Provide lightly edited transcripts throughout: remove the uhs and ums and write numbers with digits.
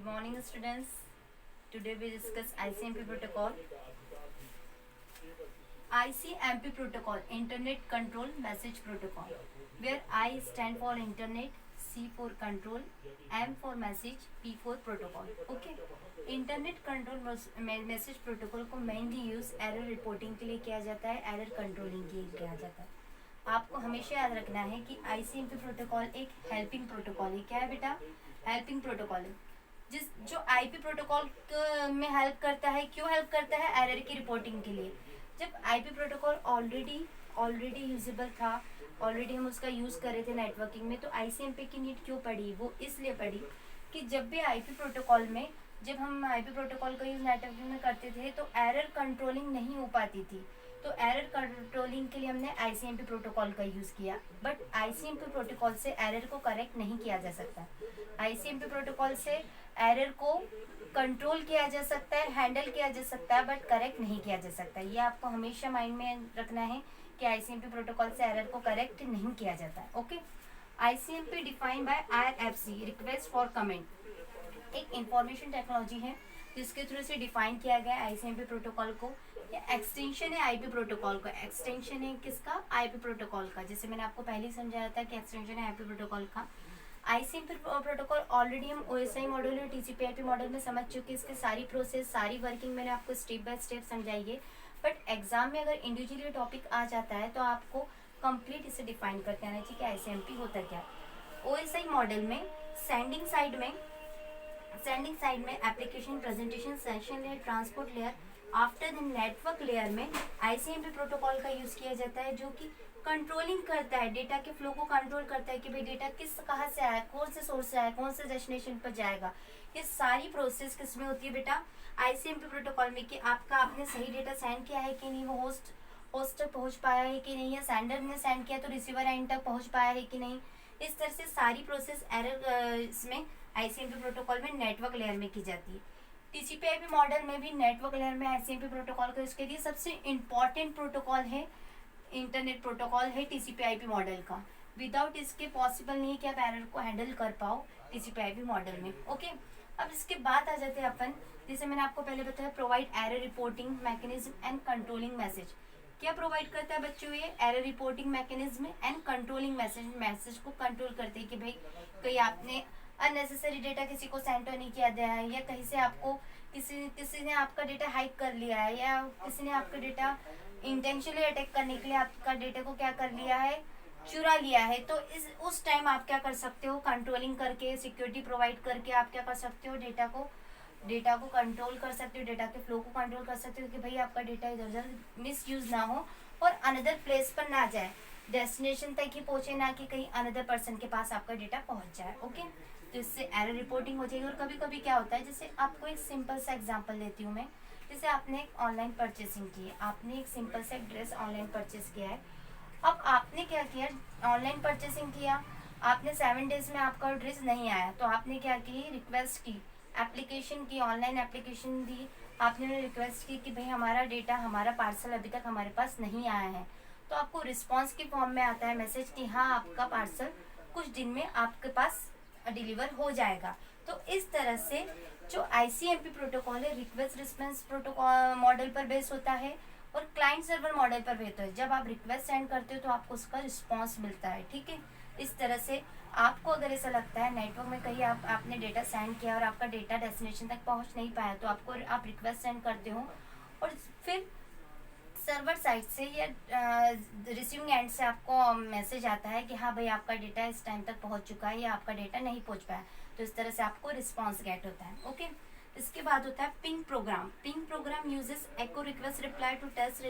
morning, students. Today we discuss ICMP protocol. ICMP protocol, Internet Control Message Protocol, where I stand for Internet, C for Control, M for Message, P for Protocol. Okay. Internet control message protocol को mainly use error reporting के लिए किया जाता है, error controlling के लिए किया जाता है. आपको हमेशा याद रखना है कि आईसीएमपी प्रोटोकॉल एक हेल्पिंग प्रोटोकॉल है. क्या है बेटा? हेल्पिंग प्रोटोकॉल है. जो आईपी प्रोटोकॉल में हेल्प करता है. क्यों हेल्प करता है? एरर की रिपोर्टिंग के लिए. जब आईपी प्रोटोकॉल ऑलरेडी यूजेबल था, ऑलरेडी हम उसका यूज़ कर रहे थे नेटवर्किंग में, तो आईसीएमपी की नीड क्यों पड़ी? वो इसलिए पड़ी कि जब भी जब हम आईपी प्रोटोकॉल का यूज़ नेटवर्किंग में करते थे तो एरर कंट्रोलिंग नहीं हो पाती थी. तो एरर कंट्रोलिंग के लिए हमने आईसीएमपी प्रोटोकॉल का यूज़ किया. बट आईसीएमपी प्रोटोकॉल से एरर को करेक्ट नहीं किया जा सकता. आईसीएमपी प्रोटोकॉल से एरर को कंट्रोल किया जा सकता है, हैंडल किया जा सकता है, बट करेक्ट नहीं किया जा सकता. ये आपको हमेशा माइंड में रखना है कि आईसीएमपी प्रोटोकॉल से एरर को करेक्ट नहीं किया जाता है. Okay. ICMP defined by RFC, request for comment, एक इंफॉर्मेशन टेक्नोलॉजी है जिसके थ्रू से डिफाइन किया गया आईसीएमपी प्रोटोकॉल को. ये एक्सटेंशन है आईपी प्रोटोकॉल का. एक्सटेंशन है किसका? आईपी प्रोटोकॉल का. जैसे मैंने आपको पहले ही समझाया था कि एक्सटेंशन है आईपी प्रोटोकॉल का. आईसीएमपी प्रोटोकॉल ऑलरेडी हम ओएसआई मॉडल और टीसीपी/आईपी मॉडल में समझ चुके. इसके सारी प्रोसेस, सारी वर्किंग मैंने आपको स्टेप बाय स्टेप समझाई है. बट एग्जाम में अगर इंडिविजुअली टॉपिक आ जाता है तो आपको कंप्लीट इसे डिफाइन करके आना चाहिए कि आईसीएमपी होता क्या. ओएसआई मॉडल में सेंडिंग साइड में application, presentation, session layer, transport layer, after the network layer में आईसीएमपी प्रोटोकॉल का यूज़ किया जाता है, जो कि कंट्रोलिंग करता है, डेटा के फ्लो को कंट्रोल करता है कि भाई डेटा कहाँ से आया, कौन से सोर्स से आया, कौन से डेस्टिनेशन पर जाएगा. ये सारी प्रोसेस किस में होती है बेटा? आईसीएमपी प्रोटोकॉल में. कि आपने सही डेटा सेंड किया है कि नहीं, वो होस्ट तक पहुँच पाया है कि नहीं, या सेंडर ने सेंड किया तो रिसीवर एंड तक पहुँच पाया है कि नहीं. इस तरह से सारी प्रोसेस इसमें आईसीएमपी प्रोटोकॉल में नेटवर्क लेयर में की जाती है. टीसीपी/आईपी मॉडल में भी नेटवर्क लेयर में आईसीएमपी प्रोटोकॉल का इसके लिए सबसे इम्पॉर्टेंट प्रोटोकॉल है, इंटरनेट प्रोटोकॉल है टीसीपी/आईपी मॉडल का. विदाउट इसके पॉसिबल नहीं है कि आप एरर को हैंडल कर पाओ टीसीपी/आईपी मॉडल में. ओके. अब इसके बाद आ जाते हैं अपन, जैसे मैंने आपको पहले बताया, provide error reporting mechanism and controlling message. क्या प्रोवाइड करता है बच्चों? ये error reporting mechanism and controlling message को कंट्रोल करते हैं कि भाई कहीं आपने अननेसेसरी डेटा किसी को सेंड तो नहीं किया गया है, या कहीं से आपको किसी ने आपका डेटा हाइड कर लिया है, या किसी ने आपका डेटा इंटेंशनली अटैक करने के लिए आपका डेटा को क्या कर लिया है, चुरा लिया है. तो उस टाइम आप क्या कर सकते हो? कंट्रोलिंग करके, सिक्योरिटी प्रोवाइड करके आप क्या कर सकते हो? डेटा को कंट्रोल कर सकते हो, डेटा के फ्लो को कंट्रोल कर सकते हो कि भाई आपका डेटा इधर उधर मिस यूज ना हो और अनदर प्लेस पर ना जाए, डेस्टिनेशन तक ही पहुंचे, ना कि कहीं अनदर पर्सन के पास आपका डेटा पहुंच जाए. ओके. तो इससे एरर रिपोर्टिंग हो जाएगी. और कभी कभी क्या होता है, जैसे आपको एक सिंपल सा एग्जांपल देती हूँ मैं. जैसे आपने एक ऑनलाइन परचेसिंग की है, आपने एक सिंपल सा ड्रेस ऑनलाइन परचेस किया है. अब आपने क्या किया? ऑनलाइन परचेसिंग किया, आपने 7 डेज में आपका ड्रेस नहीं आया, तो आपने क्या की? रिक्वेस्ट की, एप्लीकेशन की, ऑनलाइन एप्लीकेशन दी. आपने रिक्वेस्ट की कि भाई हमारा डेटा, हमारा पार्सल अभी तक हमारे पास नहीं आया है. तो आपको रिस्पॉन्स के फॉर्म में आता है मैसेज कि हाँ, आपका पार्सल कुछ दिन में आपके पास डिलीवर हो जाएगा. तो इस तरह से जो आईसीएमपी प्रोटोकॉल है, रिक्वेस्ट रिस्पॉन्स प्रोटोकॉल मॉडल पर बेस होता है और क्लाइंट सर्वर मॉडल पर बेस होता है. जब आप रिक्वेस्ट सेंड करते हो तो आपको उसका रिस्पॉन्स मिलता है. ठीक है. इस तरह से आपको अगर ऐसा लगता है नेटवर्क में कहीं आपने डेटा सेंड किया और आपका डेटा डेस्टिनेशन तक पहुंच नहीं पाया, तो आप रिक्वेस्ट सेंड करते हो और फिर सर्वर साइड से या रिसीविंग एंड से आपको मैसेज आता है कि हाँ भाई आपका डेटा इस टाइम तक पहुंच चुका है या आपका डेटा नहीं पहुंच पाया. तो इस तरह से आपको रिस्पॉन्स गेट होता है. ओके. इसके बाद होता है ping program. Ping program uses echo request reply to test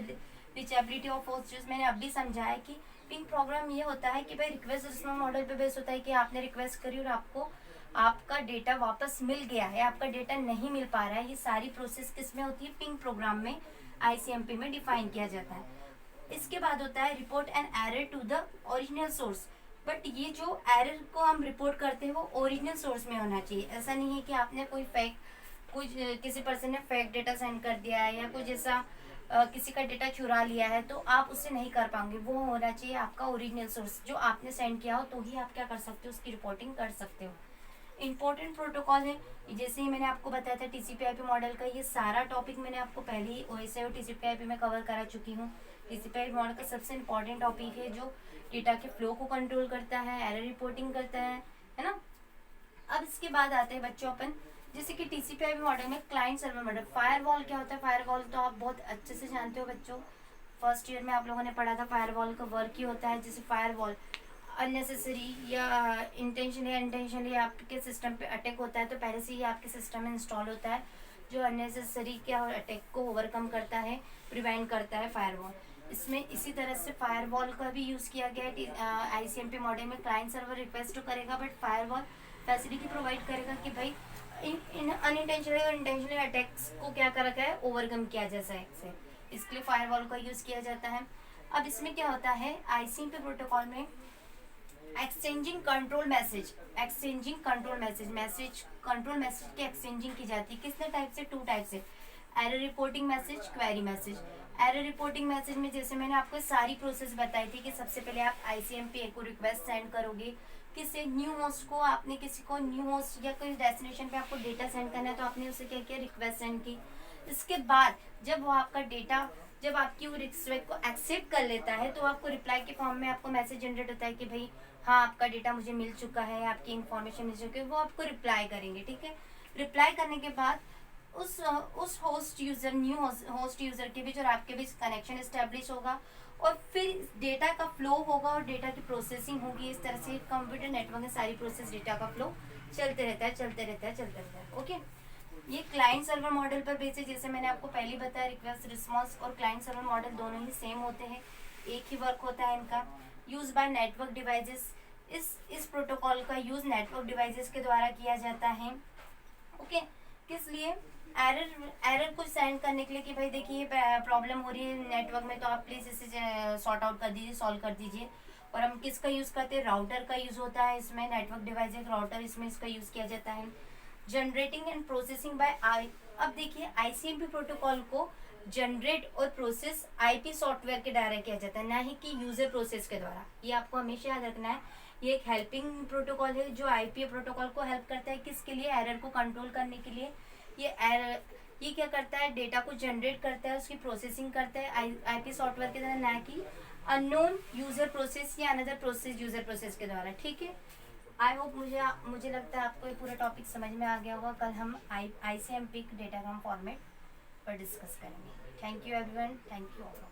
reachability of host. जो मैंने अभी समझाया कि पिंग प्रोग्राम ये होता है कि भाई रिक्वेस्ट रिस्पॉन्स मॉडल पे बेस होता है कि आपने रिक्वेस्ट करी और आपको आपका डेटा वापस मिल गया है, आपका डेटा नहीं मिल पा रहा है. ये सारी प्रोसेस किस में होती है? पिंग प्रोग्राम में, आईसीएमपी में डिफाइन किया जाता है. इसके बाद होता है report an error to the original source. But ये जो एरर को हम रिपोर्ट करते हैं वो ओरिजिनल सोर्स में होना चाहिए. ऐसा नहीं है कि आपने किसी पर्सन ने फेक डेटा सेंड कर दिया है या कुछ ऐसा किसी का डेटा चुरा लिया है तो आप उससे नहीं कर पाएंगे. वो होना चाहिए आपका ओरिजिनल सोर्स, जो आपने सेंड किया हो, तो ही आप क्या कर सकते हो? उसकी रिपोर्टिंग कर सकते हो. इंपॉर्टेंट प्रोटोकॉल है। जैसे ही मैंने आपको बताया था टीसीपी/आईपी मॉडल का, ये सारा टॉपिक मैंने आपको पहले ही ओएसआई और टीसीपी/आईपी में कवर करा चुकी हूँ। टीसीपी/आईपी मॉडल का सबसे इंपॉर्टेंट टॉपिक है जो डेटा के फ्लो को कंट्रोल करता है, एरर रिपोर्टिंग करता है ना। अब इसके बाद आते हैं बच्चों अपन, जैसे कि टीसीपी/आईपी मॉडल में क्लाइंट सर्वर मॉडल। फायरवॉल क्या होता है? फायरवॉल तो आप बहुत अच्छे से जानते हो बच्चों, फर्स्ट ईयर में आप लोगों ने पढ़ा था। फायरवॉल का वर्क ही होता है, जैसे फायरवॉल अननेसेसरी या इंटेंशनली अनइंटेंशनली आपके सिस्टम पे अटैक होता है तो पहले से ही आपके सिस्टम में इंस्टॉल होता है, जो अननेसेसरी क्या अटैक को ओवरकम करता है, प्रिवेंट करता है फायरवॉल। इसमें इसी तरह से फायरवॉल का भी यूज़ किया गया है आईसीएमपी मॉडल में। क्लाइंट सर्वर रिक्वेस्ट तो करेगा बट फायरवॉल फैसिलिटी प्रोवाइड करेगा कि भाई इन अनइंटेंशनली और इंटेंशनली अटैक्स को क्या कर रखा है, ओवरकम किया जा सके। इसके लिए फायरवॉल का यूज़ किया जाता है। अब इसमें क्या होता है, आईसीएमपी प्रोटोकॉल में exchanging control message, message control message की एक्सचेंजिंग की जाती है। कितने टाइप से? 2 टाइप से, error reporting message, query message. Error reporting message में जैसे मैंने आपको सारी प्रोसेस बताई थी कि सबसे पहले आप आईसीएमपी को रिक्वेस्ट सेंड करोगे, किसी न्यू होस्ट को, आपने किसी को न्यू होस्ट या कोई डेस्टिनेशन पे आपको डेटा सेंड करना है तो आपने उसे क्या किया, रिक्वेस्ट सेंड की। इसके बाद जब वो आपका डेटा, जब आपकी वो रिक्वेस्ट को एक्सेप्ट कर लेता है तो आपको रिप्लाई के फॉर्म में आपको मैसेज जनरेट होता है कि भाई हाँ आपका डेटा मुझे मिल चुका है, आपकी इन्फॉर्मेशन मिल चुकी है, वो आपको रिप्लाई करेंगे। ठीक है, रिप्लाई करने के बाद उस host user, new host user के बीच और आपके बीच कनेक्शन एस्टेब्लिश होगा और फिर डेटा का फ्लो होगा और डेटा की प्रोसेसिंग होगी। इस तरह से कंप्यूटर नेटवर्क में सारी प्रोसेस, डेटा का फ्लो चलते रहता है। ओके, ये क्लाइंट सर्वर मॉडल पर बेस है। जैसे मैंने आपको पहले बताया, रिक्वेस्ट रिस्पॉन्स और क्लाइंट सर्वर मॉडल दोनों ही सेम होते हैं, एक ही वर्क होता है इनका। यूज बाय नेटवर्क डिवाइसेस, इस प्रोटोकॉल का यूज नेटवर्क डिवाइसेस के द्वारा किया जाता है। ओके, किस लिए? एरर को सेंड करने के लिए कि भाई देखिए प्रॉब्लम हो रही है नेटवर्क में, तो आप प्लीज इसे सॉर्ट आउट कर दीजिए, सॉल्व कर दीजिए। और हम किसका यूज करते हैं? राउटर का यूज होता है इसमें, नेटवर्क डिवाइस राउटर, इसमें इसका यूज किया जाता है। जनरेटिंग एंड प्रोसेसिंग बाय आई, अब देखिए आईसीएमपी प्रोटोकॉल को जनरेट और प्रोसेस आईपी सॉफ्टवेयर के द्वारा किया जाता है, ना ही कि यूजर प्रोसेस के द्वारा। ये आपको हमेशा याद रखना है। ये एक हेल्पिंग प्रोटोकॉल है जो आईपी प्रोटोकॉल को हेल्प करता है, किसके लिए? एरर को कंट्रोल करने के लिए। ये क्या करता है? डेटा को जनरेट करता है, उसकी प्रोसेसिंग करता है आईपी सॉफ्टवेयर के द्वारा, ना कि अननोन यूजर प्रोसेस या अनदर प्रोसेस यूजर प्रोसेस के द्वारा। ठीक है, आई होप मुझे लगता है आपको ये पूरा टॉपिक समझ में आ गया होगा। कल हम आईसीएमपी डेटाग्राम फॉर्मेट पर डिस्कस करेंगे। Thank you everyone, thank you all.